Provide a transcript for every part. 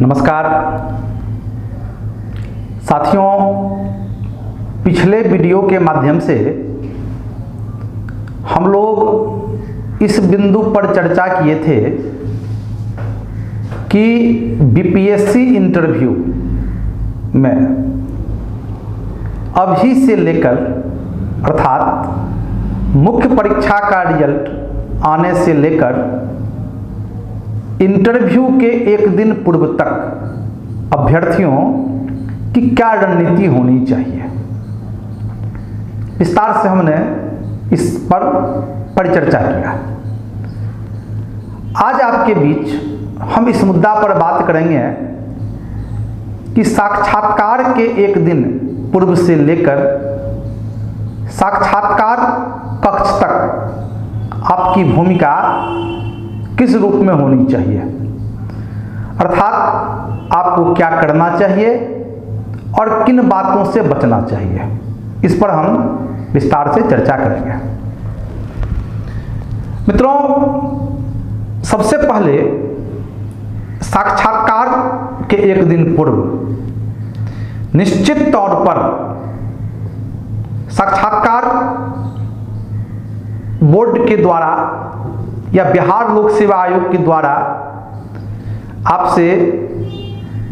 नमस्कार साथियों, पिछले वीडियो के माध्यम से हम लोग इस बिंदु पर चर्चा किए थे कि बीपीएससी इंटरव्यू में अभी से लेकर अर्थात मुख्य परीक्षा का रिजल्ट आने से लेकर इंटरव्यू के एक दिन पूर्व तक अभ्यर्थियों की क्या रणनीति होनी चाहिए, विस्तार से हमने इस पर परिचर्चा किया। आज आपके बीच हम इस मुद्दा पर बात करेंगे कि साक्षात्कार के एक दिन पूर्व से लेकर साक्षात्कार कक्ष तक आपकी भूमिका किस रूप में होनी चाहिए, अर्थात आपको क्या करना चाहिए और किन बातों से बचना चाहिए, इस पर हम विस्तार से चर्चा करेंगे। मित्रों, सबसे पहले साक्षात्कार के एक दिन पूर्व निश्चित तौर पर साक्षात्कार बोर्ड के द्वारा या बिहार लोक सेवा आयोग के द्वारा आपसे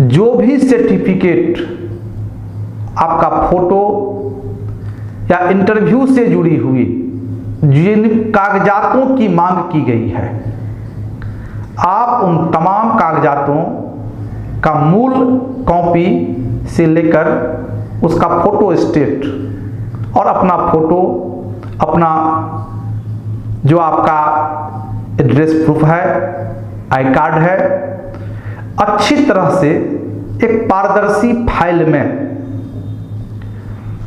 जो भी सर्टिफिकेट, आपका फोटो या इंटरव्यू से जुड़ी हुई जिन कागजातों की मांग की गई है, आप उन तमाम कागजातों का मूल कॉपी से लेकर उसका फोटो स्टेट और अपना फोटो, अपना जो आपका एड्रेस प्रूफ है, आई कार्ड है, अच्छी तरह से एक पारदर्शी फाइल में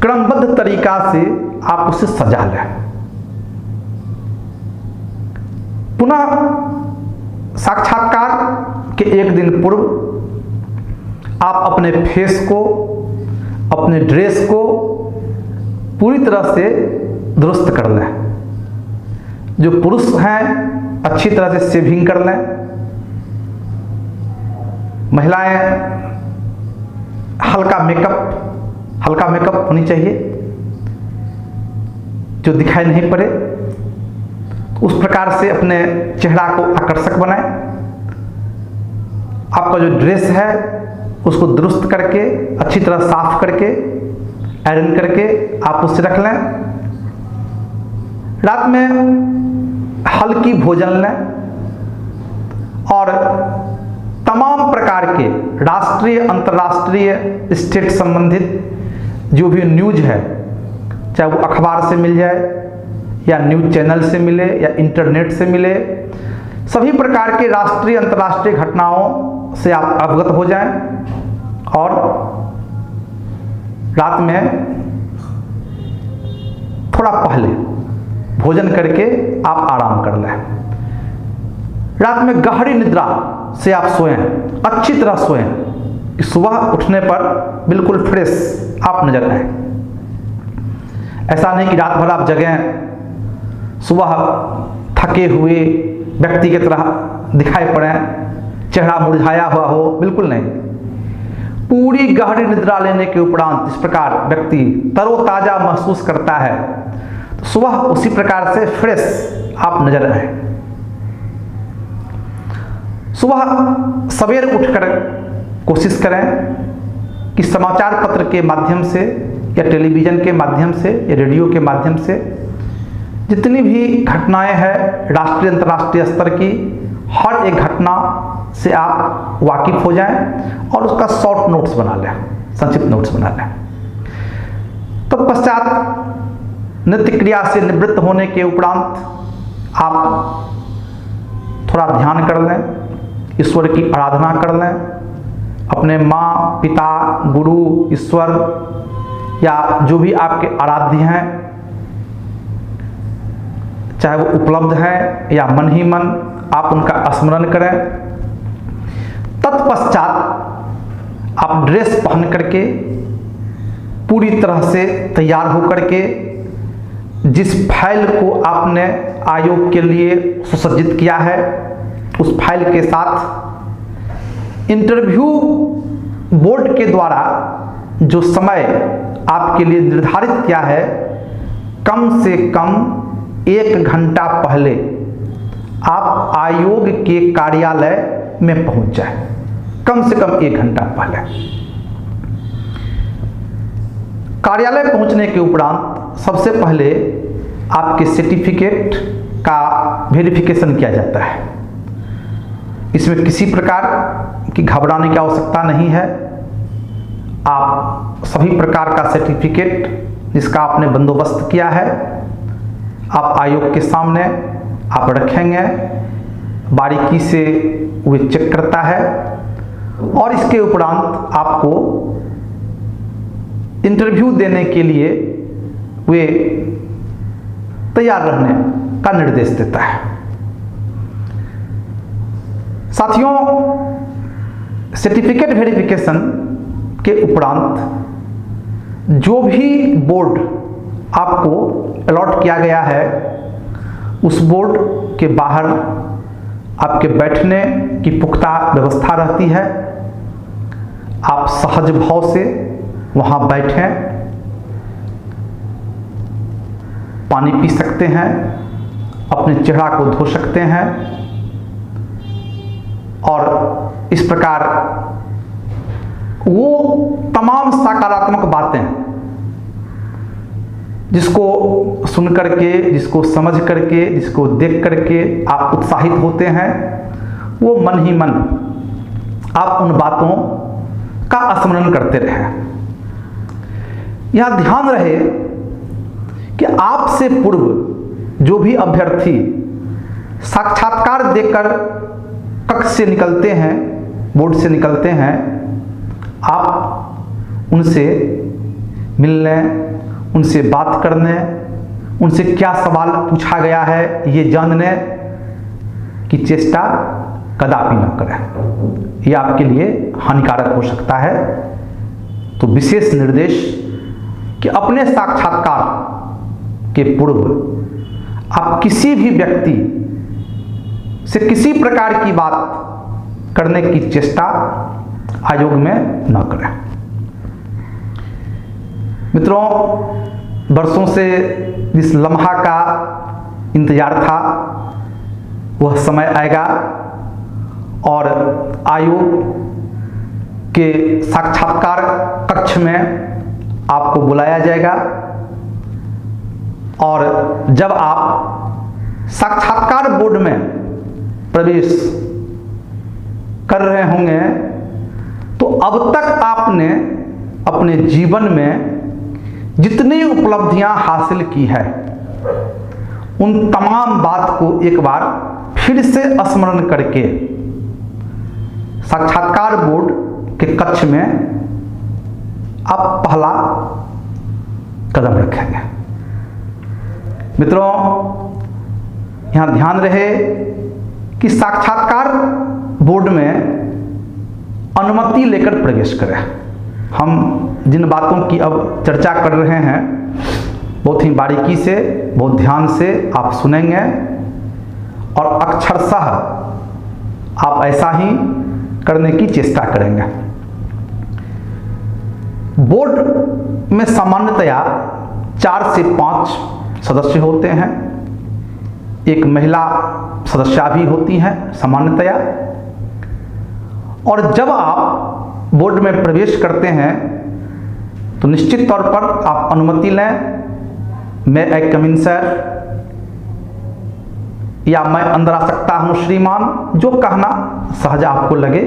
क्रमबद्ध तरीका से आप उसे सजा लें। पुनः साक्षात्कार के एक दिन पूर्व आप अपने फेस को, अपने ड्रेस को पूरी तरह से दुरुस्त कर लें। जो पुरुष हैं अच्छी तरह से शेविंग कर लें, महिलाएं हल्का मेकअप होनी चाहिए जो दिखाई नहीं पड़े, उस प्रकार से अपने चेहरा को आकर्षक बनाएं। आपका जो ड्रेस है उसको दुरुस्त करके, अच्छी तरह साफ करके, आयरन करके आप उसे रख लें। रात में हल्की भोजन लें और तमाम प्रकार के राष्ट्रीय, अंतर्राष्ट्रीय, स्टेट संबंधित जो भी न्यूज है, चाहे वो अखबार से मिल जाए या न्यूज चैनल से मिले या इंटरनेट से मिले, सभी प्रकार के राष्ट्रीय, अंतर्राष्ट्रीय घटनाओं से आप अवगत हो जाएं और रात में थोड़ा पहले भोजन करके आप आराम कर लें। रात में गहरी निद्रा से आप सोएं, अच्छी तरह सोएं कि सुबह उठने पर बिल्कुल फ्रेश आप नजर आए। ऐसा नहीं कि रात भर आप जगें, सुबह थके हुए व्यक्ति की तरह दिखाई पड़े, चेहरा मुरझाया हुआ हो, बिल्कुल नहीं। पूरी गहरी निद्रा लेने के उपरांत इस प्रकार व्यक्ति तरोताजा महसूस करता है, तो सुबह उसी प्रकार से फ्रेश आप नजर आए। सुबह सवेर उठकर कोशिश करें कि समाचार पत्र के माध्यम से या टेलीविज़न के माध्यम से या रेडियो के माध्यम से जितनी भी घटनाएं हैं राष्ट्रीय, अंतर्राष्ट्रीय स्तर की, हर एक घटना से आप वाकिफ हो जाएं और उसका शॉर्ट नोट्स बना लें, संक्षिप्त नोट्स बना लें। तत्पश्चात नित्य क्रिया से निवृत्त होने के उपरांत आप थोड़ा ध्यान कर लें, ईश्वर की आराधना कर लें, अपने माँ, पिता, गुरु, ईश्वर या जो भी आपके आराध्य हैं, चाहे वो उपलब्ध हैं या मन ही मन आप उनका स्मरण करें। तत्पश्चात आप ड्रेस पहन करके पूरी तरह से तैयार होकर के जिस फाइल को आपने आयोग के लिए सुसज्जित किया है, उस फाइल के साथ इंटरव्यू बोर्ड के द्वारा जो समय आपके लिए निर्धारित किया है, कम से कम 1 घंटा पहले आप आयोग के कार्यालय में पहुंच जाए। कम से कम 1 घंटा पहले कार्यालय पहुंचने के उपरांत सबसे पहले आपके सर्टिफिकेट का वेरिफिकेशन किया जाता है। इसमें किसी प्रकार की घबराने की आवश्यकता नहीं है। आप सभी प्रकार का सर्टिफिकेट जिसका आपने बंदोबस्त किया है, आप आयोग के सामने आप रखेंगे। बारीकी से वे चेक करता है और इसके उपरांत आपको इंटरव्यू देने के लिए वे तैयार रहने का निर्देश देता है। साथियों, सर्टिफिकेट वेरिफिकेशन के उपरांत जो भी बोर्ड आपको अलॉट किया गया है, उस बोर्ड के बाहर आपके बैठने की पुख्ता व्यवस्था रहती है। आप सहज भाव से वहां बैठें, पानी पी सकते हैं, अपने चेहरा को धो सकते हैं और इस प्रकार वो तमाम सकारात्मक बातें जिसको सुन करके, जिसको समझ करके, जिसको देख करके आप उत्साहित होते हैं, वो मन ही मन आप उन बातों का स्मरण करते रहें। यह ध्यान रहे कि आपसे पूर्व जो भी अभ्यर्थी साक्षात्कार देकर कक्ष से निकलते हैं, बोर्ड से निकलते हैं, आप उनसे मिलने, उनसे बात करने, उनसे क्या सवाल पूछा गया है ये जानने की चेष्टा कदापि न करें। यह आपके लिए हानिकारक हो सकता है। तो विशेष निर्देश कि अपने साक्षात्कार के पूर्व आप किसी भी व्यक्ति से किसी प्रकार की बात करने की चेष्टा आयोग में न करें। मित्रों, वर्षों से जिस लम्हा का इंतजार था वह समय आएगा और आयोग के साक्षात्कार कक्ष में आपको बुलाया जाएगा और जब आप साक्षात्कार बोर्ड में प्रवेश कर रहे होंगे तो अब तक आपने अपने जीवन में जितनी उपलब्धियां हासिल की है उन तमाम बात को एक बार फिर से स्मरण करके साक्षात्कार बोर्ड के कक्ष में आप पहला कदम रखेंगे। मित्रों, यहां ध्यान रहे कि साक्षात्कार बोर्ड में अनुमति लेकर प्रवेश करें। हम जिन बातों की अब चर्चा कर रहे हैं बहुत ही बारीकी से, बहुत ध्यान से आप सुनेंगे और अक्षरशः आप ऐसा ही करने की चेष्टा करेंगे। बोर्ड में सामान्यतया 4 से 5 सदस्य होते हैं। एक महिला सदस्या भी होती हैं सामान्यतया। और जब आप बोर्ड में प्रवेश करते हैं तो निश्चित तौर पर आप अनुमति लें, मैं आई कम इन सर, या मैं अंदर आ सकता हूं श्रीमान, जो कहना सहज आपको लगे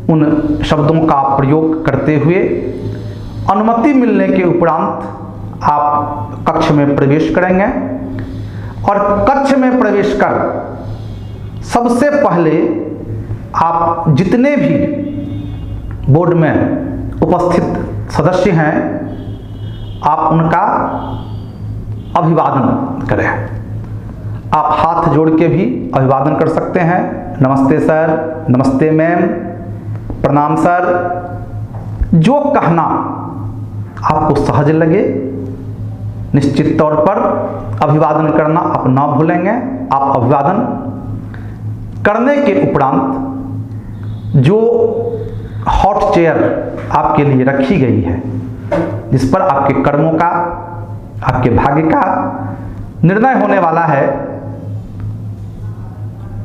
उन शब्दों का प्रयोग करते हुए अनुमति मिलने के उपरांत आप कक्ष में प्रवेश करेंगे। और कक्ष में प्रवेश कर सबसे पहले आप जितने भी बोर्ड में उपस्थित सदस्य हैं आप उनका अभिवादन करें। आप हाथ जोड़ के भी अभिवादन कर सकते हैं। नमस्ते सर, नमस्ते मैम, प्रणाम सर, जो कहना आपको सहज लगे निश्चित तौर पर अभिवादन करना आप ना भूलेंगे। आप अभिवादन करने के उपरांत जो हॉट चेयर आपके लिए रखी गई है, जिस पर आपके कर्मों का, आपके भाग्य का निर्णय होने वाला है,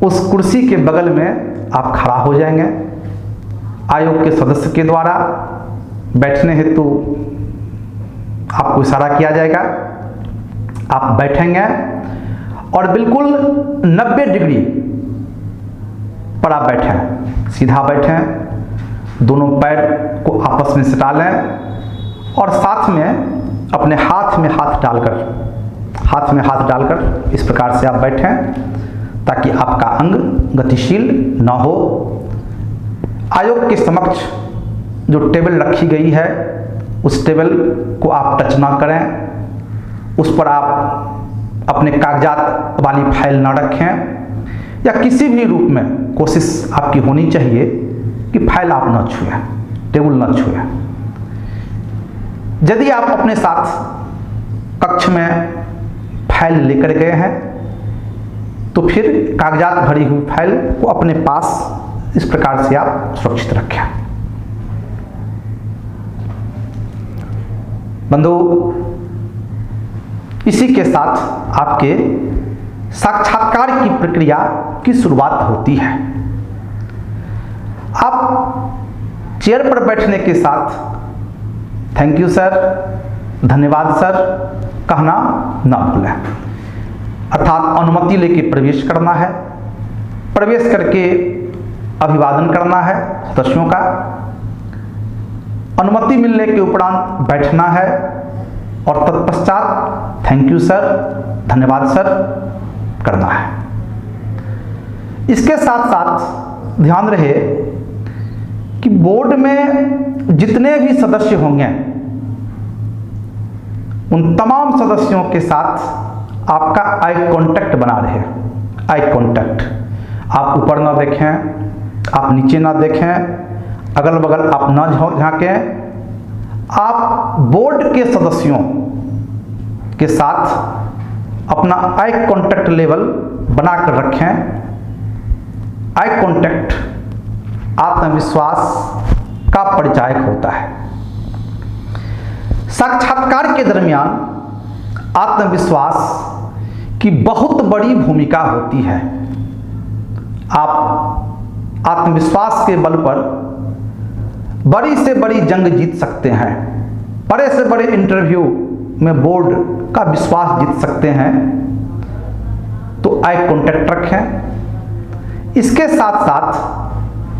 उस कुर्सी के बगल में आप खड़ा हो जाएंगे। आयोग के सदस्य के द्वारा बैठने हेतु आपको इशारा किया जाएगा, आप बैठेंगे और बिल्कुल 90 डिग्री पर आप बैठें, सीधा बैठें, दोनों पैर को आपस में सटा लें और साथ में अपने हाथ में हाथ डालकर इस प्रकार से आप बैठें ताकि आपका अंग गतिशील न हो। आयोग के समक्ष जो टेबल रखी गई है, उस टेबल को आप टच ना करें, उस पर आप अपने कागजात वाली फाइल ना रखें या किसी भी रूप में कोशिश आपकी होनी चाहिए कि फाइल आप ना छुएं, टेबल ना छुएं। यदि आप अपने साथ कक्ष में फाइल लेकर गए हैं तो फिर कागजात भरी हुई फाइल को अपने पास इस प्रकार से आप सुरक्षित रखें। बंधु, इसी के साथ आपके साक्षात्कार की प्रक्रिया की शुरुआत होती है। आप चेयर पर बैठने के साथ थैंक यू सर, धन्यवाद सर कहना ना भूलें, अर्थात अनुमति लेके प्रवेश करना है, प्रवेश करके अभिवादन करना है सदस्यों का, अनुमति मिलने के उपरांत बैठना है और तत्पश्चात थैंक यू सर, धन्यवाद सर करना है। इसके साथ साथ ध्यान रहे कि बोर्ड में जितने भी सदस्य होंगे उन तमाम सदस्यों के साथ आपका आई कांटेक्ट बना रहे। आई कांटेक्ट, आप ऊपर ना देखें, आप नीचे ना देखें, अगल बगल आप ना झांकें, आप बोर्ड के सदस्यों के साथ अपना आई कांटेक्ट लेवल बनाकर रखें। आई कांटेक्ट आत्मविश्वास का परिचायक होता है। साक्षात्कार के दरमियान आत्मविश्वास की बहुत बड़ी भूमिका होती है। आप आत्मविश्वास के बल पर बड़ी से बड़ी जंग जीत सकते हैं, बड़े से बड़े इंटरव्यू में बोर्ड का विश्वास जीत सकते हैं। तो आई कांटेक्ट रखें। इसके साथ साथ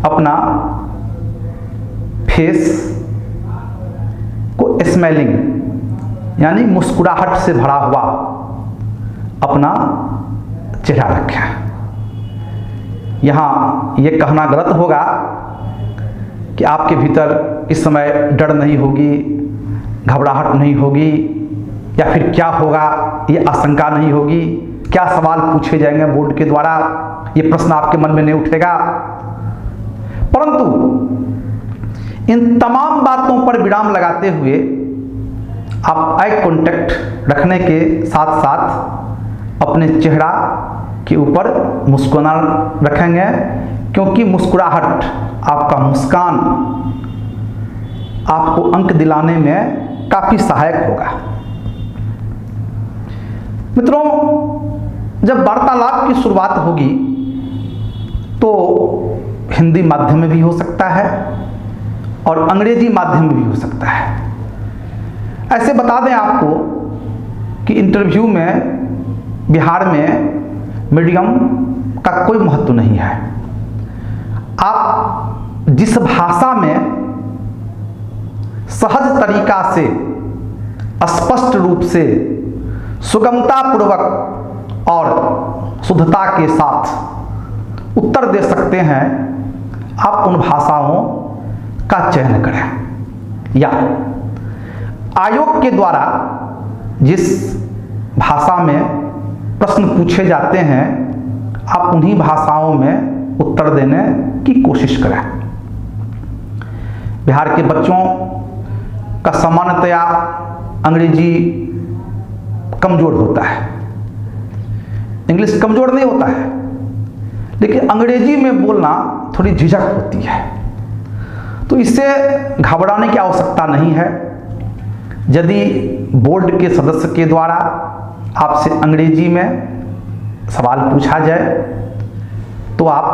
अपना फेस को स्माइलिंग यानी मुस्कुराहट से भरा हुआ अपना चेहरा रखें। यहाँ ये कहना गलत होगा कि आपके भीतर इस समय डर नहीं होगी, घबराहट नहीं होगी या फिर क्या होगा ये आशंका नहीं होगी, क्या सवाल पूछे जाएंगे बोर्ड के द्वारा, ये प्रश्न आपके मन में नहीं उठेगा। परंतु इन तमाम बातों पर विराम लगाते हुए आप आई कांटेक्ट रखने के साथ साथ अपने चेहरा के ऊपर मुस्कुराना रखेंगे, क्योंकि मुस्कुराहट, आपका मुस्कान आपको अंक दिलाने में काफ़ी सहायक होगा। मित्रों, जब वार्तालाप की शुरुआत होगी तो हिंदी माध्यम में भी हो सकता है और अंग्रेजी माध्यम में भी हो सकता है। ऐसे बता दें आपको कि इंटरव्यू में बिहार में मीडियम का कोई महत्व नहीं है। आप जिस भाषा में सहज तरीका से, स्पष्ट रूप से, सुगमता पूर्वक और शुद्धता के साथ उत्तर दे सकते हैं, आप उन भाषाओं का चयन करें। या आयोग के द्वारा जिस भाषा में प्रश्न पूछे जाते हैं, आप उन्हीं भाषाओं में उत्तर देने की कोशिश करें। बिहार के बच्चों का सामान्यतया अंग्रेजी कमज़ोर होता है, इंग्लिश कमज़ोर नहीं होता है, लेकिन अंग्रेजी में बोलना थोड़ी झिझक होती है, तो इससे घबराने की आवश्यकता नहीं है। यदि बोर्ड के सदस्य के द्वारा आपसे अंग्रेजी में सवाल पूछा जाए तो आप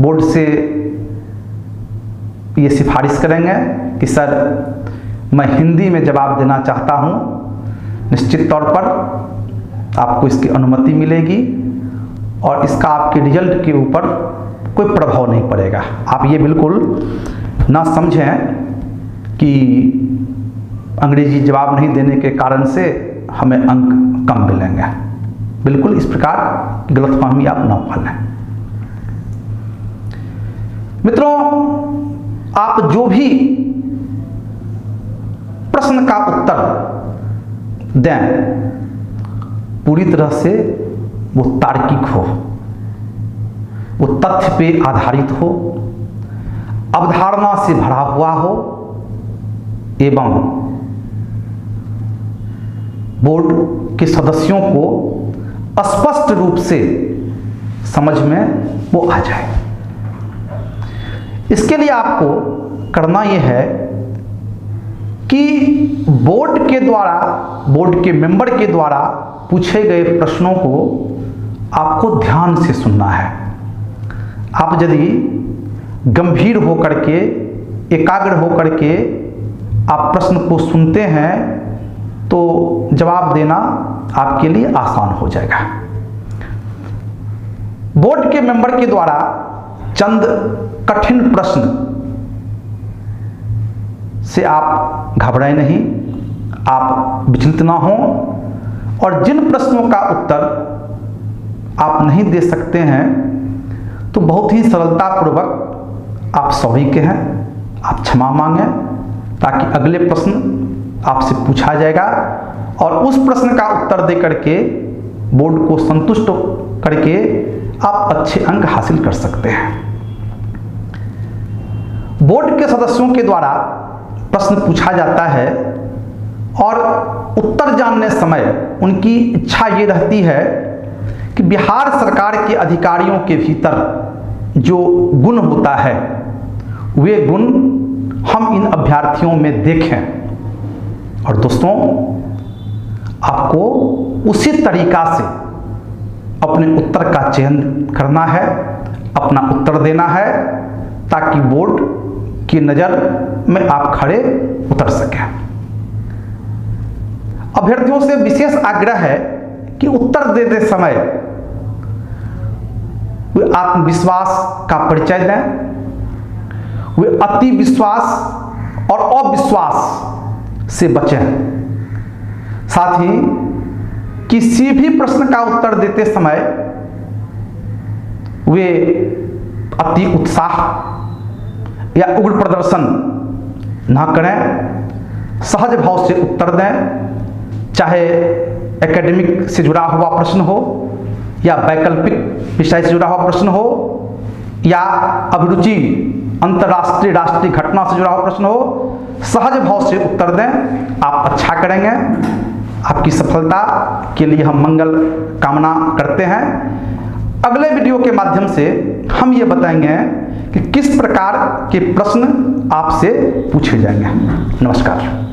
बोर्ड से ये सिफारिश करेंगे कि सर मैं हिंदी में जवाब देना चाहता हूँ। निश्चित तौर पर आपको इसकी अनुमति मिलेगी और इसका आपके रिजल्ट के ऊपर कोई प्रभाव नहीं पड़ेगा। आप ये बिल्कुल ना समझें कि अंग्रेजी जवाब नहीं देने के कारण से हमें अंक कम मिलेंगे। बिल्कुल इस प्रकार गलतफहमी आप ना पालें। मित्रों, आप जो भी प्रश्न का उत्तर दें पूरी तरह से वो तार्किक हो, वो तथ्य पे आधारित हो, अवधारणा से भरा हुआ हो एवं बोर्ड के सदस्यों को स्पष्ट रूप से समझ में वो आ जाए। इसके लिए आपको करना यह है कि बोर्ड के द्वारा, बोर्ड के मेंबर के द्वारा पूछे गए प्रश्नों को आपको ध्यान से सुनना है। आप यदि गंभीर होकर के, एकाग्र होकर के आप प्रश्न को सुनते हैं तो जवाब देना आपके लिए आसान हो जाएगा। बोर्ड के मेंबर के द्वारा चंद कठिन प्रश्न से आप घबराएं नहीं, आप विचलित ना हों, और जिन प्रश्नों का उत्तर आप नहीं दे सकते हैं तो बहुत ही सरलतापूर्वक आप सॉरी कहें, आप क्षमा मांगें, ताकि अगले प्रश्न आपसे पूछा जाएगा और उस प्रश्न का उत्तर दे करके बोर्ड को संतुष्ट करके आप अच्छे अंक हासिल कर सकते हैं। बोर्ड के सदस्यों के द्वारा प्रश्न पूछा जाता है और उत्तर जानने समय उनकी इच्छा ये रहती है कि बिहार सरकार के अधिकारियों के भीतर जो गुण होता है वे गुण हम इन अभ्यर्थियों में देखें। और दोस्तों, आपको उसी तरीका से अपने उत्तर का चयन करना है, अपना उत्तर देना है, ताकि बोर्ड की नज़र में आप खड़े उतर सकें। अभ्यर्थियों से विशेष आग्रह है कि उत्तर देते समय वे आत्मविश्वास का परिचय दें, वे अति विश्वास और अविश्वास से बचें। साथ ही किसी भी प्रश्न का उत्तर देते समय वे अति उत्साह या उग्र प्रदर्शन ना करें, सहज भाव से उत्तर दें। चाहे एकेडमिक से जुड़ा हुआ प्रश्न हो या वैकल्पिक विषय से जुड़ा हुआ प्रश्न हो या अभिरुचि अंतर्राष्ट्रीय राष्ट्रीय घटना से जुड़ा हुआ प्रश्न हो, सहज भाव से उत्तर दें। आप अच्छा करेंगे। आपकी सफलता के लिए हम मंगल कामना करते हैं। अगले वीडियो के माध्यम से हम ये बताएंगे कि किस प्रकार के प्रश्न आपसे पूछे जाएंगे। नमस्कार।